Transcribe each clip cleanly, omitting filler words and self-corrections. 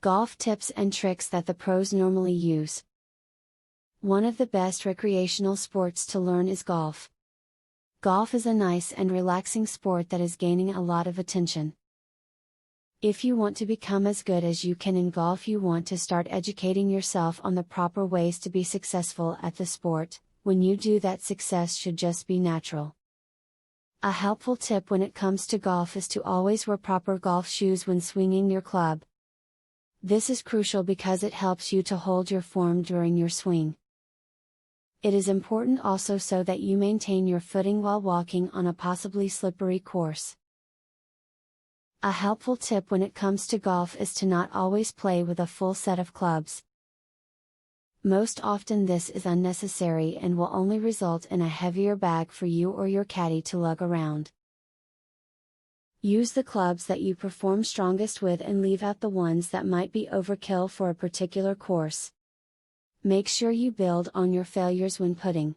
Golf tips and tricks that the pros normally use. One of the best recreational sports to learn is golf. Golf is a nice and relaxing sport that is gaining a lot of attention. If you want to become as good as you can in golf, you want to start educating yourself on the proper ways to be successful at the sport. When you do that, success should just be natural. A helpful tip when it comes to golf is to always wear proper golf shoes when swinging your club. This is crucial because it helps you to hold your form during your swing. It is important also so that you maintain your footing while walking on a possibly slippery course. A helpful tip when it comes to golf is to not always play with a full set of clubs. Most often this is unnecessary and will only result in a heavier bag for you or your caddy to lug around. Use the clubs that you perform strongest with and leave out the ones that might be overkill for a particular course. Make sure you build on your failures when putting.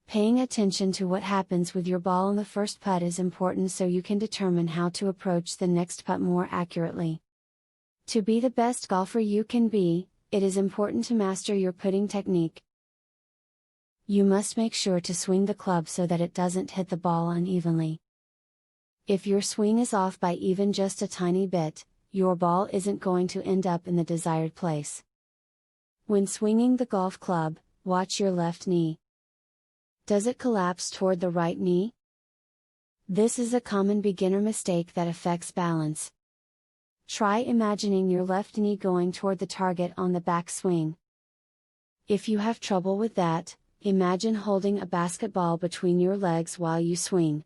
Paying attention to what happens with your ball on the first putt is important so you can determine how to approach the next putt more accurately. To be the best golfer you can be, it is important to master your putting technique. You must make sure to swing the club so that it doesn't hit the ball unevenly. If your swing is off by even just a tiny bit, your ball isn't going to end up in the desired place. When swinging the golf club, watch your left knee. Does it collapse toward the right knee? This is a common beginner mistake that affects balance. Try imagining your left knee going toward the target on the backswing. If you have trouble with that, imagine holding a basketball between your legs while you swing.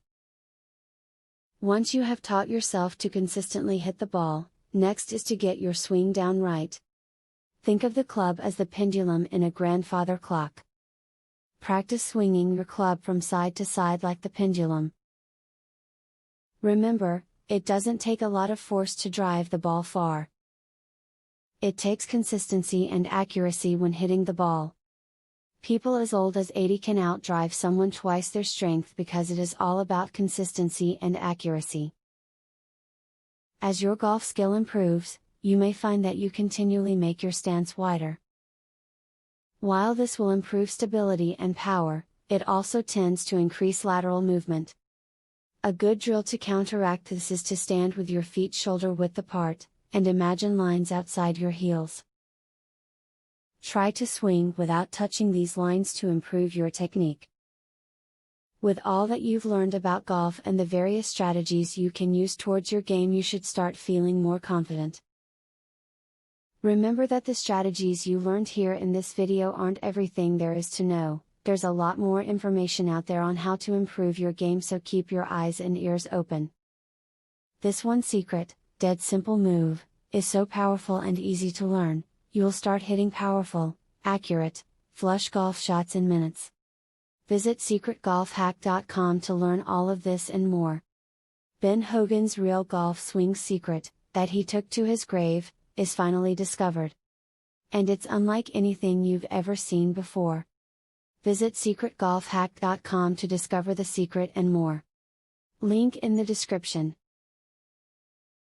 Once you have taught yourself to consistently hit the ball, next is to get your swing down right. Think of the club as the pendulum in a grandfather clock. Practice swinging your club from side to side like the pendulum. Remember, it doesn't take a lot of force to drive the ball far. It takes consistency and accuracy when hitting the ball. People as old as 80 can outdrive someone twice their strength because it is all about consistency and accuracy. As your golf skill improves, you may find that you continually make your stance wider. While this will improve stability and power, it also tends to increase lateral movement. A good drill to counteract this is to stand with your feet shoulder width apart, and imagine lines outside your heels. Try to swing without touching these lines to improve your technique. With all that you've learned about golf and the various strategies you can use towards your game, you should start feeling more confident. Remember that the strategies you learned here in this video aren't everything there is to know. There's a lot more information out there on how to improve your game, so keep your eyes and ears open. This one secret, dead simple move, is so powerful and easy to learn, you'll start hitting powerful, accurate, flush golf shots in minutes. Visit secretgolfhack.com to learn all of this and more. Ben Hogan's real golf swing secret, that he took to his grave, is finally discovered. And it's unlike anything you've ever seen before. Visit secretgolfhack.com to discover the secret and more. Link in the description.